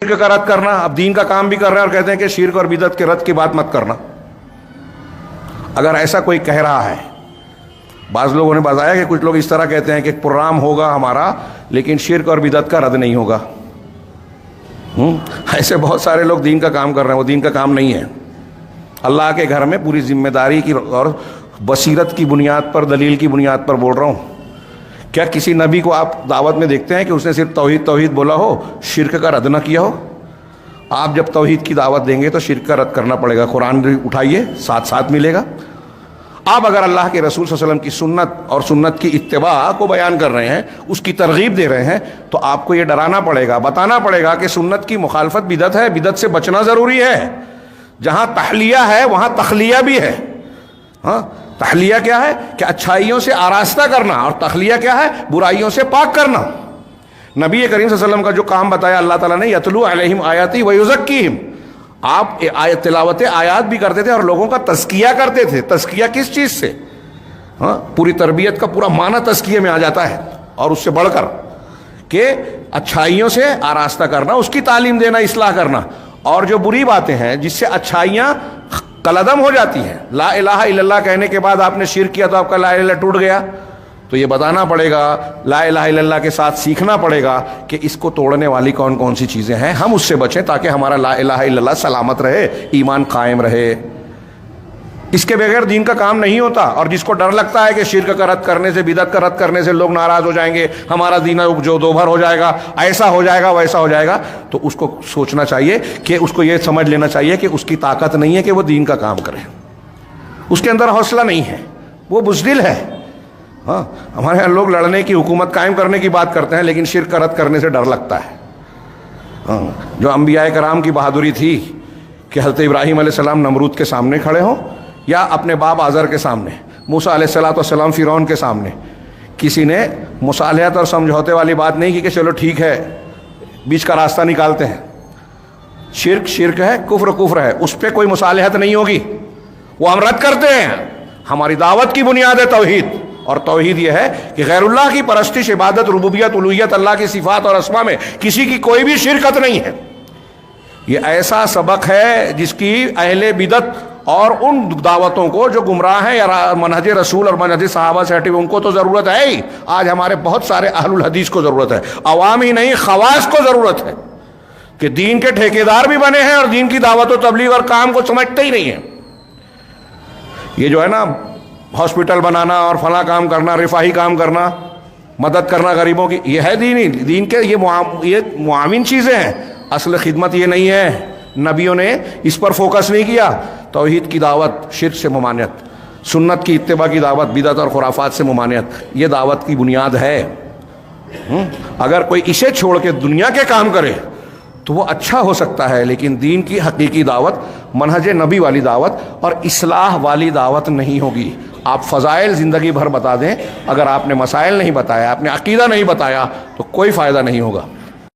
शिर्क का रद्द करना, अब दीन का काम भी कर रहे हैं और कहते हैं कि शिर्क और बिदअत के रद्द की बात मत करना। अगर ऐसा कोई कह रहा है, बाज़ लोगों ने बताया कि कुछ लोग इस तरह कहते हैं कि प्रोग्राम होगा हमारा लेकिन शिर्क और बिदअत का रद्द नहीं होगा। ऐसे बहुत सारे लोग दीन का काम कर रहे हैं, वो दीन का काम नहीं है। अल्लाह के घर में पूरी जिम्मेदारी की और बसीरत की बुनियाद पर, दलील की बुनियाद पर बोल रहा हूँ। क्या किसी नबी को आप दावत में देखते हैं कि उसने सिर्फ तौहीद तौहीद बोला हो, शिर्क का रद्द ना किया हो? आप जब तौहीद की दावत देंगे तो शिर्क का रद्द करना पड़ेगा। कुरान उठाइए, साथ साथ मिलेगा। आप अगर अल्लाह के रसूल सल्लल्लाहु अलैहि वसल्लम की सुन्नत और सुन्नत की इत्तिबा को बयान कर रहे हैं, उसकी तरगीब दे रहे हैं, तो आपको ये डराना पड़ेगा, बताना पड़ेगा कि सुन्नत की मुखालफत बिदअत है, बिदअत से बचना ज़रूरी है। जहाँ तहलिया है वहाँ तखलिया भी है। हाँ, तहलिया क्या है कि अच्छाइयों से आरास्ता करना, और तखलिया क्या है, बुराइयों से पाक करना। नबी करीम सल्लल्लाहु अलैहि वसल्लम का जो काम बताया अल्लाह ताला ने, यतलू अलैहिम आयाती व युज़क्कीहिम, आप तिलावत आयात भी करते थे और लोगों का तज़किया करते थे। तज़किया किस चीज़ से? हाँ, पूरी तरबियत का पूरा माना तज़किये में आ जाता है। और उससे बढ़कर कि अच्छाइयों से आरास्ता करना, उसकी तालीम देना, इस्लाह करना। और जो बुरी बातें हैं जिससे अच्छाइयाँ कलदम हो जाती हैं, ला इलाहा इल्लल्लाह कहने के बाद आपने शिर्क किया तो आपका ला इलाहा टूट गया, तो ये बताना पड़ेगा, ला इलाहा इल्लल्लाह के साथ सीखना पड़ेगा कि इसको तोड़ने वाली कौन कौन सी चीज़ें हैं, हम उससे बचें ताकि हमारा ला इलाहा इल्लल्लाह सलामत रहे, ईमान कायम रहे। इसके बगैर दीन का काम नहीं होता। और जिसको डर लगता है कि शिर्क का रद्द करने से, बिदअत का रद्द करने से लोग नाराज़ हो जाएंगे, हमारा दीन जो दोभर हो जाएगा, ऐसा हो जाएगा, वैसा हो जाएगा, तो उसको सोचना चाहिए कि उसको ये समझ लेना चाहिए कि उसकी ताकत नहीं है कि वो दीन का काम करे, उसके अंदर हौसला नहीं है, वो बुज़दिल है। हाँ, हमारे यहाँ लोग लड़ने की, हुकूमत कायम करने की बात करते हैं लेकिन शिर्क का रद्द करने से डर लगता है। हाँ, जो अंबिया कराम की बहादुरी थी कि हज़रत इब्राहीम अलैहिस्सलाम नमरूद के सामने खड़े हों या अपने बाप आज़र के सामने, मूसा अलैहिस्सलाम फ़िरौन के सामने, किसी ने मुसालहत और समझौते वाली बात नहीं की कि चलो ठीक है बीच का रास्ता निकालते हैं। शिर्क शिर्क है, कुफ्र कुफ्र है, उस पर कोई मुसालहत नहीं होगी, वो हम रद्द करते हैं। हमारी दावत की बुनियाद है तौहीद, और तौहीद यह है कि गैरुल्लाह की परस्तिश, इबादत, रुबूबियत, उलूहियत, अल्लाह की सिफ़ात और अस्मा में किसी की कोई भी शिरकत नहीं है। ये ऐसा सबक है जिसकी अहले बिदत और उन दावतों को जो गुमराह हैं या मनहज रसूल और मनहज सहाबा से हटे, उनको तो ज़रूरत है ही। आज हमारे बहुत सारे अहलुल हदीस को ज़रूरत है, अवाम ही नहीं खवास को ज़रूरत है कि दीन के ठेकेदार भी बने हैं और दीन की दावत और तबलीग और काम को समझते ही नहीं है। ये जो है ना, हॉस्पिटल बनाना और फला काम करना, रिफाही काम करना, मदद करना गरीबों की, ये है दीन के ये मुआविन चीज़ें हैं। असल खिदमत ये नहीं है। नबियों ने इस पर फोकस नहीं किया। तौहीद की दावत, शिर्क से मुमानियत, सुन्नत की इत्तिबा की दावत, बिदअत और खुराफात से मुमानियत, ये दावत की बुनियाद है। अगर कोई इसे छोड़ के दुनिया के काम करे तो वो अच्छा हो सकता है, लेकिन दीन की हकीकी दावत, मनहज नबी वाली दावत और इस्लाह वाली दावत नहीं होगी। आप फ़ज़ाइल ज़िंदगी भर बता दें, अगर आपने मसाइल नहीं बताया, आपने अक़ीदा नहीं बताया, तो कोई फ़ायदा नहीं होगा।